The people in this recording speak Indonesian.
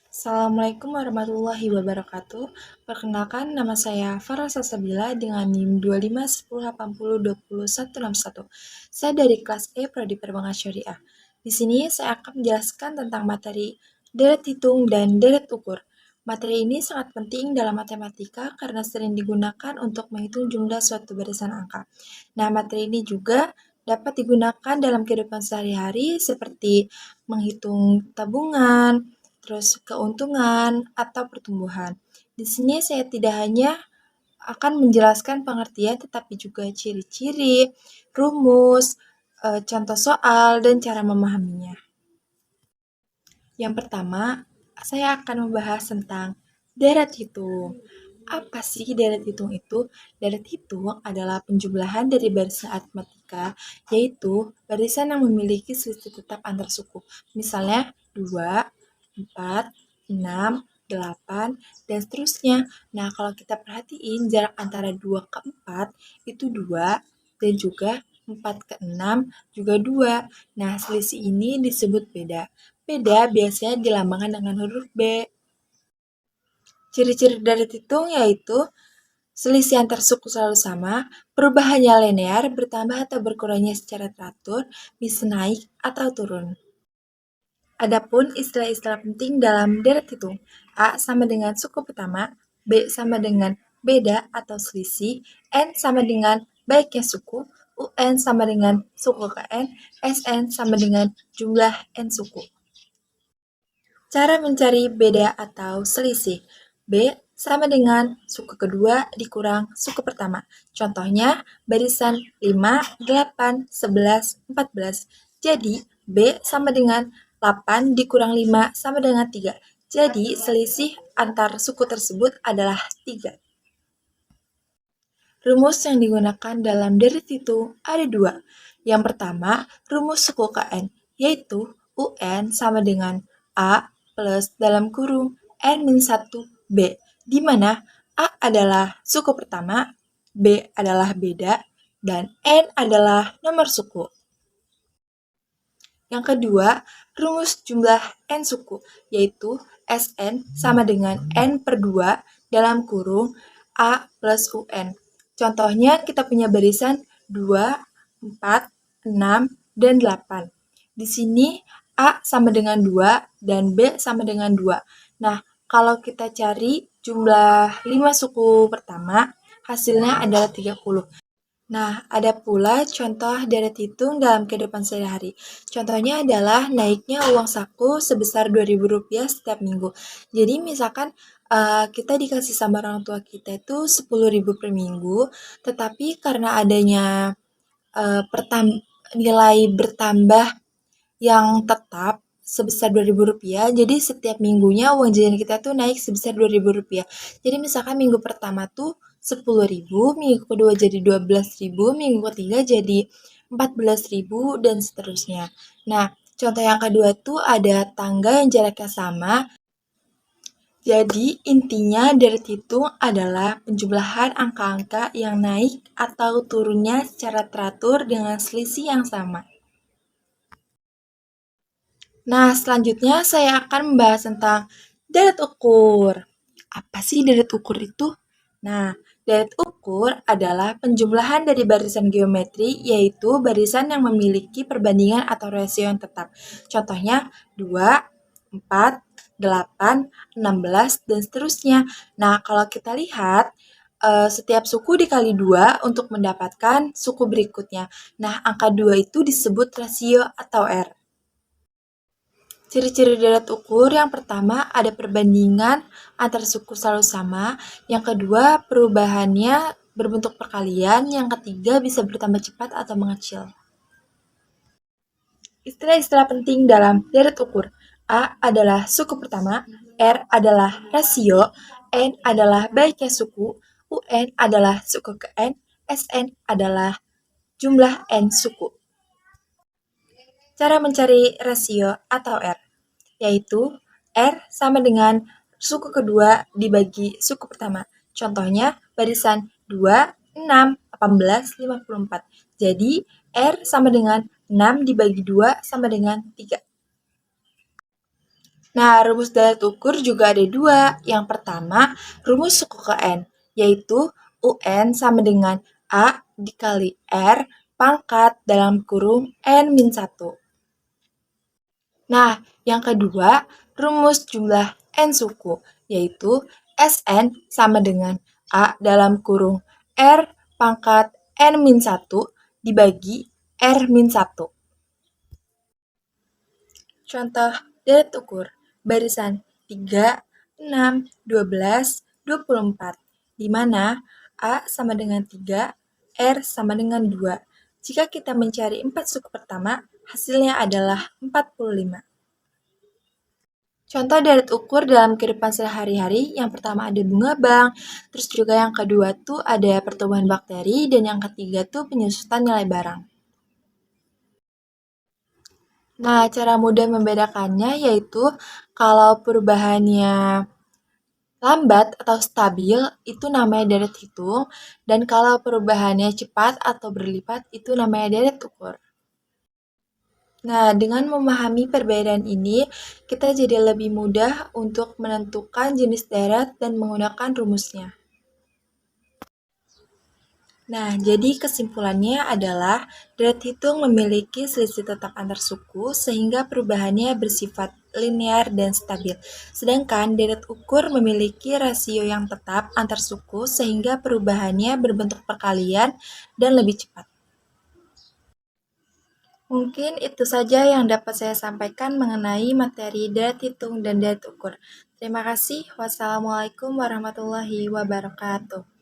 Assalamualaikum warahmatullahi wabarakatuh. Perkenalkan, nama saya Farah Salsabila dengan NIM 251080206161. Saya dari kelas E Prodi Perbankan Syariah. Di sini saya akan menjelaskan tentang materi deret hitung dan deret ukur. Materi ini sangat penting dalam matematika karena sering digunakan untuk menghitung jumlah suatu barisan angka. Nah, materi ini juga dapat digunakan dalam kehidupan sehari-hari seperti menghitung tabungan, terus keuntungan atau pertumbuhan. Di sini saya tidak hanya akan menjelaskan pengertian tetapi juga ciri-ciri, rumus, contoh soal, dan cara memahaminya. Yang pertama, saya akan membahas tentang deret hitung. Apa sih deret hitung itu? Deret hitung adalah penjumlahan dari barisan aritmatika, yaitu barisan yang memiliki selisih tetap antar suku. Misalnya 2, 4, 6, 8, dan seterusnya. Nah, kalau kita perhatiin jarak antara 2 ke 4 itu 2, dan juga 4 ke 6 juga 2. Nah, selisih ini disebut beda. Beda biasanya dilambangkan dengan huruf B. Ciri-ciri dari hitung yaitu selisih antar suku selalu sama, perubahannya linear, bertambah atau berkurangnya secara teratur, bisa naik atau turun. Adapun istilah-istilah penting dalam deret hitung, A sama dengan suku pertama, B sama dengan beda atau selisih, N sama dengan baiknya suku, UN sama dengan suku ke N, SN sama dengan jumlah N suku. Cara mencari beda atau selisih. B sama dengan suku kedua dikurang suku pertama. Contohnya barisan 5, 8, 11, 14. Jadi B sama dengan 8 dikurang 5 sama dengan 3. Jadi selisih antar suku tersebut adalah 3. Rumus yang digunakan dalam deret hitung ada dua. Yang pertama, rumus suku KN, yaitu UN sama dengan A plus dalam kurung N-1B, di mana A adalah suku pertama, B adalah beda, dan N adalah nomor suku. Yang kedua, rumus jumlah N suku, yaitu Sn sama dengan N per 2 dalam kurung A plus UN. Contohnya kita punya barisan 2, 4, 6, dan 8. Di sini A sama dengan 2 dan B sama dengan 2. Nah, kalau kita cari jumlah 5 suku pertama, hasilnya adalah 30. Nah, ada pula contoh deret hitung dalam kehidupan sehari-hari. Contohnya adalah naiknya uang saku sebesar Rp2.000 setiap minggu. Jadi misalkan kita dikasih sama orang tua kita itu Rp10.000 per minggu, tetapi karena adanya nilai bertambah yang tetap sebesar Rp2.000, jadi setiap minggunya uang jajan kita tuh naik sebesar Rp2.000. Jadi misalkan minggu pertama tuh 10.000, minggu kedua jadi 12.000, minggu ketiga jadi 14.000, dan seterusnya. Nah, contoh yang kedua tuh ada tangga yang jaraknya sama. Jadi intinya deret hitung adalah penjumlahan angka-angka yang naik atau turunnya secara teratur dengan selisih yang sama. Nah, selanjutnya saya akan membahas tentang deret ukur. Apa sih deret ukur itu? Nah, deret ukur adalah penjumlahan dari barisan geometri, yaitu barisan yang memiliki perbandingan atau rasio yang tetap. Contohnya 2, 4, 8, 16, dan seterusnya. Nah, kalau kita lihat, setiap suku dikali 2 untuk mendapatkan suku berikutnya. Nah, angka 2 itu disebut rasio atau R. Ciri-ciri deret ukur yang pertama ada perbandingan antar suku selalu sama, yang kedua perubahannya berbentuk perkalian, yang ketiga bisa bertambah cepat atau mengecil. Istilah-istilah penting dalam deret ukur. A adalah suku pertama, R adalah rasio, N adalah baiknya suku, UN adalah suku ke N, SN adalah jumlah N suku. Cara mencari rasio atau R, yaitu R sama dengan suku kedua dibagi suku pertama. Contohnya barisan 2, 6, 18, 54. Jadi R sama dengan 6 dibagi 2 sama dengan 3. Nah, rumus deret ukur juga ada dua. Yang pertama, rumus suku ke N, yaitu UN sama dengan A dikali R pangkat dalam kurung N-1. Nah, yang kedua, rumus jumlah N suku, yaitu Sn sama dengan A dalam kurung R pangkat N-1 dibagi R-1. Contoh deret ukur, barisan 3, 6, 12, 24, di mana A sama dengan 3, R sama dengan 2. Jika kita mencari 4 suku pertama, hasilnya adalah 45. Contoh deret ukur dalam kehidupan sehari-hari, yang pertama ada bunga bank, terus juga yang kedua tuh ada pertumbuhan bakteri, dan yang ketiga tuh penyusutan nilai barang. Nah, cara mudah membedakannya yaitu kalau perubahannya lambat atau stabil itu namanya deret hitung, dan kalau perubahannya cepat atau berlipat itu namanya deret ukur. Nah, dengan memahami perbedaan ini, kita jadi lebih mudah untuk menentukan jenis deret dan menggunakan rumusnya. Nah, jadi kesimpulannya adalah deret hitung memiliki selisih tetap antar suku sehingga perubahannya bersifat linear dan stabil. Sedangkan deret ukur memiliki rasio yang tetap antar suku sehingga perubahannya berbentuk perkalian dan lebih cepat. Mungkin itu saja yang dapat saya sampaikan mengenai materi deret hitung dan deret ukur. Terima kasih. Wassalamualaikum warahmatullahi wabarakatuh.